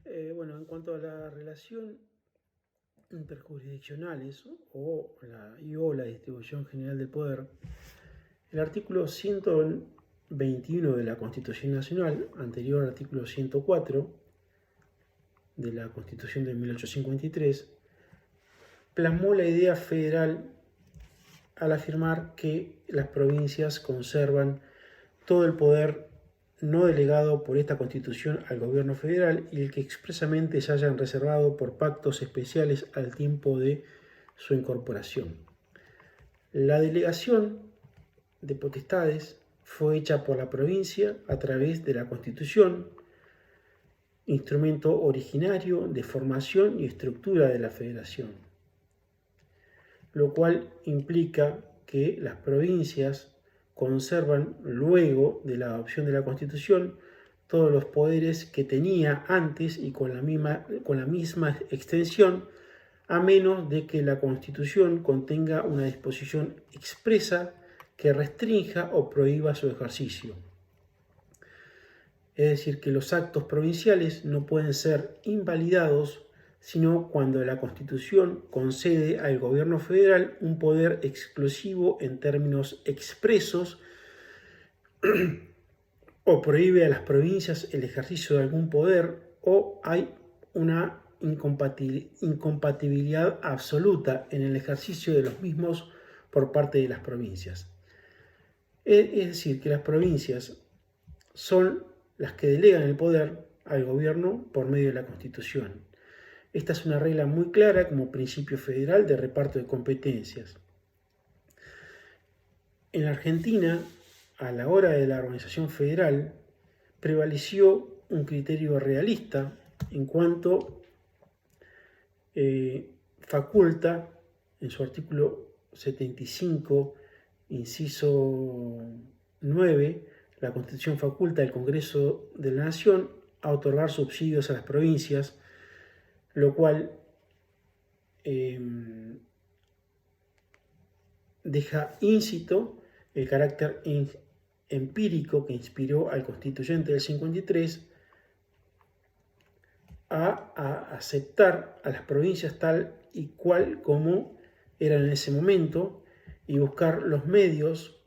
Bueno, en cuanto a la relación interjurisdiccionales o la distribución general del poder, el artículo 121 de la Constitución Nacional, anterior al artículo 104 de la Constitución de 1853, plasmó la idea federal al afirmar que las provincias conservan todo el poder no delegado por esta Constitución al gobierno federal y el que expresamente se hayan reservado por pactos especiales al tiempo de su incorporación. La delegación de potestades fue hecha por la provincia a través de la Constitución, instrumento originario de formación y estructura de la federación, lo cual implica que las provincias conservan luego de la adopción de la Constitución todos los poderes que tenía antes y con la misma extensión, a menos de que la Constitución contenga una disposición expresa que restrinja o prohíba su ejercicio. Es decir, que los actos provinciales no pueden ser invalidados sino cuando la Constitución concede al gobierno federal un poder exclusivo en términos expresos o prohíbe a las provincias el ejercicio de algún poder o hay una incompatibilidad absoluta en el ejercicio de los mismos por parte de las provincias. Es decir, que las provincias son las que delegan el poder al gobierno por medio de la Constitución. Esta es una regla muy clara como principio federal de reparto de competencias. En Argentina, a la hora de la organización federal, prevaleció un criterio realista en cuanto faculta, en su artículo 75, inciso 9, la Constitución faculta al Congreso de la Nación a otorgar subsidios a las provincias, lo cual deja íncito el carácter empírico que inspiró al constituyente del 53 a aceptar a las provincias tal y cual como eran en ese momento y buscar los medios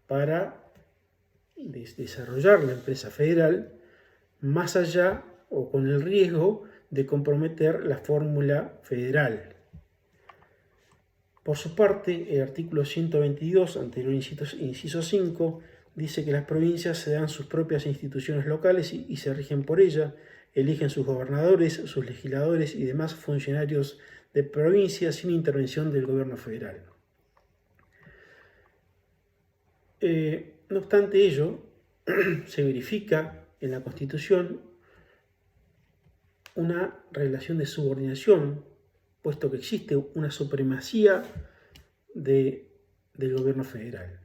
para desarrollar la empresa federal más allá o con el riesgo de comprometer la fórmula federal. Por su parte, el artículo 122, anterior inciso 5, dice que las provincias se dan sus propias instituciones locales y se rigen por ella, eligen sus gobernadores, sus legisladores y demás funcionarios de provincia sin intervención del gobierno federal. No obstante ello, se verifica en la Constitución una relación de subordinación, puesto que existe una supremacía del gobierno federal.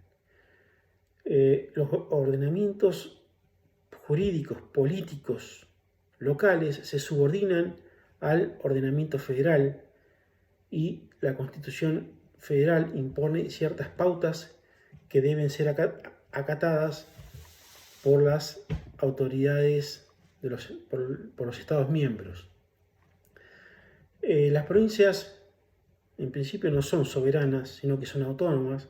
Los ordenamientos jurídicos, políticos, locales se subordinan al ordenamiento federal y la Constitución federal impone ciertas pautas que deben ser acatadas por las autoridades por los Estados miembros. Las provincias en principio no son soberanas, sino que son autónomas,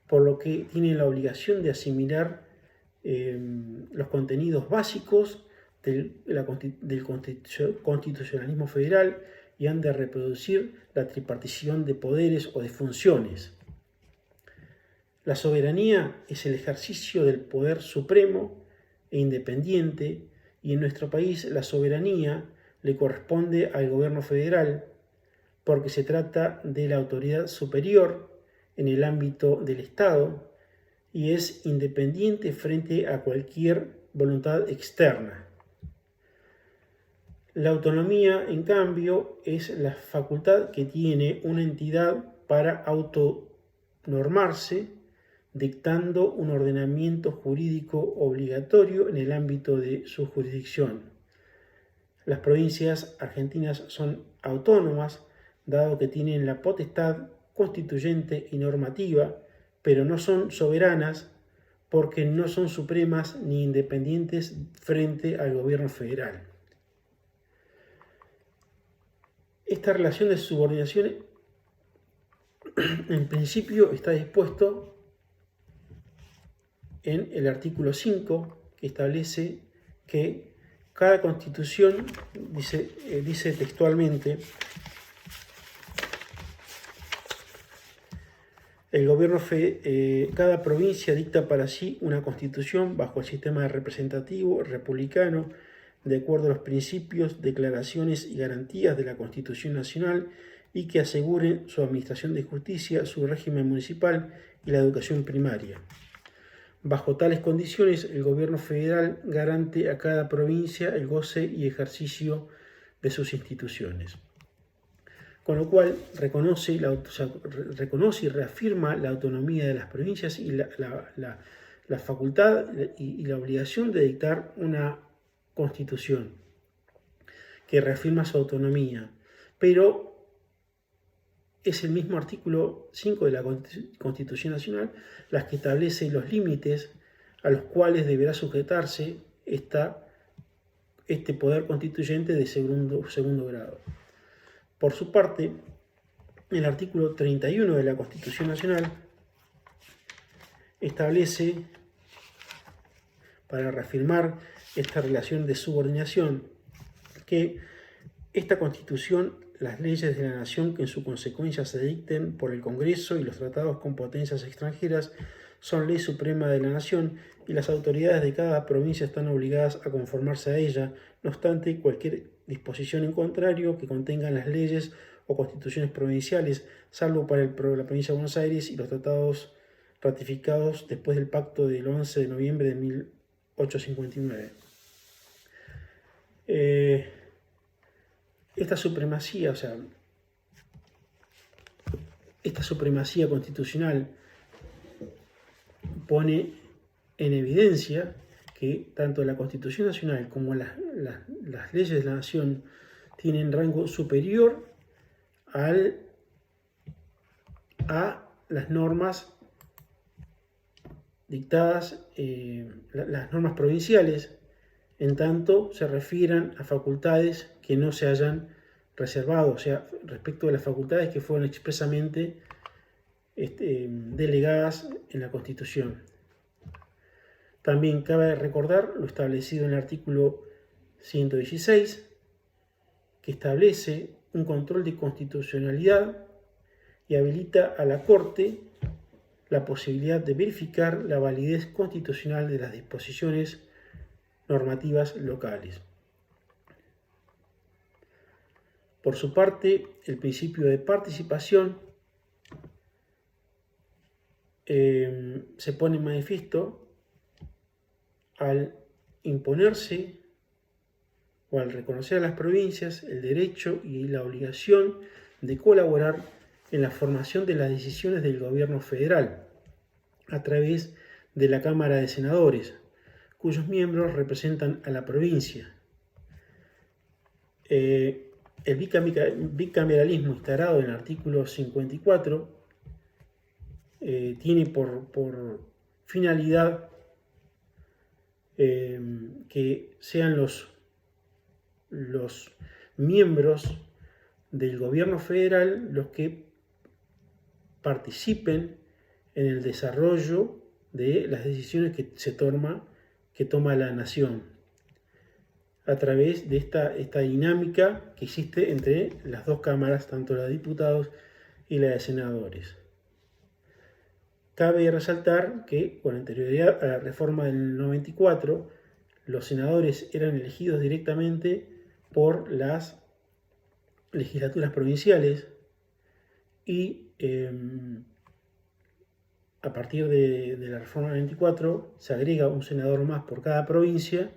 por lo que tienen la obligación de asimilar los contenidos básicos del constitucionalismo federal y han de reproducir la tripartición de poderes o de funciones. La soberanía es el ejercicio del poder supremo e independiente y en nuestro país la soberanía le corresponde al gobierno federal porque se trata de la autoridad superior en el ámbito del Estado y es independiente frente a cualquier voluntad externa. La autonomía, en cambio, es la facultad que tiene una entidad para autonormarse, dictando un ordenamiento jurídico obligatorio en el ámbito de su jurisdicción. Las provincias argentinas son autónomas, dado que tienen la potestad constituyente y normativa, pero no son soberanas porque no son supremas ni independientes frente al gobierno federal. Esta relación de subordinación en principio está dispuesto en el artículo 5, que establece que cada constitución, dice textualmente, cada provincia dicta para sí una constitución bajo el sistema representativo republicano, de acuerdo a los principios, declaraciones y garantías de la Constitución Nacional, y que aseguren su administración de justicia, su régimen municipal y la educación primaria. Bajo tales condiciones, el gobierno federal garante a cada provincia el goce y ejercicio de sus instituciones. Con lo cual reconoce y reafirma la autonomía de las provincias y la facultad y la obligación de dictar una constitución que reafirma su autonomía. Pero es el mismo artículo 5 de la Constitución Nacional las que establece los límites a los cuales deberá sujetarse este poder constituyente de segundo grado. Por su parte, el artículo 31 de la Constitución Nacional establece, para reafirmar esta relación de subordinación, que esta Constitución, las leyes de la nación que en su consecuencia se dicten por el Congreso y los tratados con potencias extranjeras son ley suprema de la nación y las autoridades de cada provincia están obligadas a conformarse a ella. No obstante, cualquier disposición en contrario que contengan las leyes o constituciones provinciales, salvo para la provincia de Buenos Aires y los tratados ratificados después del pacto del 11 de noviembre de 1859. Esta supremacía constitucional pone en evidencia que tanto la Constitución Nacional como las leyes de la Nación tienen rango superior a las normas dictadas, las normas provinciales, en tanto se refieran a facultades que no se hayan reservado, o sea, respecto de las facultades que fueron expresamente delegadas en la Constitución. También cabe recordar lo establecido en el artículo 116, que establece un control de constitucionalidad y habilita a la Corte la posibilidad de verificar la validez constitucional de las disposiciones normativas locales. Por su parte, el principio de participación se pone en manifiesto al imponerse o al reconocer a las provincias el derecho y la obligación de colaborar en la formación de las decisiones del gobierno federal a través de la Cámara de Senadores, cuyos miembros representan a la provincia. El bicameralismo instaurado en el artículo 54 tiene por finalidad que sean los miembros del gobierno federal los que participen en el desarrollo de las decisiones que toma la nación, a través de esta dinámica que existe entre las dos cámaras, tanto la de diputados y la de senadores. Cabe resaltar que con anterioridad a la reforma del 94, los senadores eran elegidos directamente por las legislaturas provinciales y a partir de la reforma del 94 se agrega un senador más por cada provincia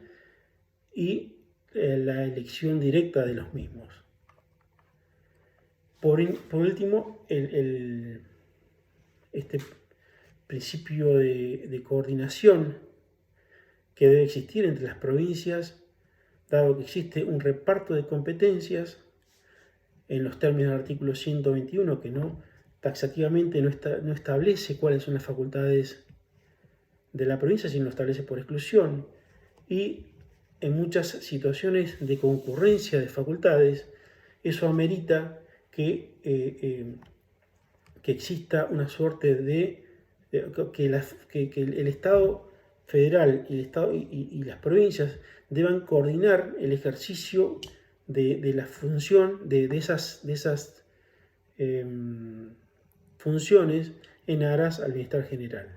y la elección directa de los mismos. Por último, este principio de coordinación que debe existir entre las provincias, dado que existe un reparto de competencias en los términos del artículo 121, que taxativamente no establece cuáles son las facultades de la provincia, sino lo establece por exclusión, y en muchas situaciones de concurrencia de facultades, eso amerita que exista una suerte de que el Estado federal y, el Estado, y las provincias deban coordinar el ejercicio de la función de esas funciones en aras al bienestar general.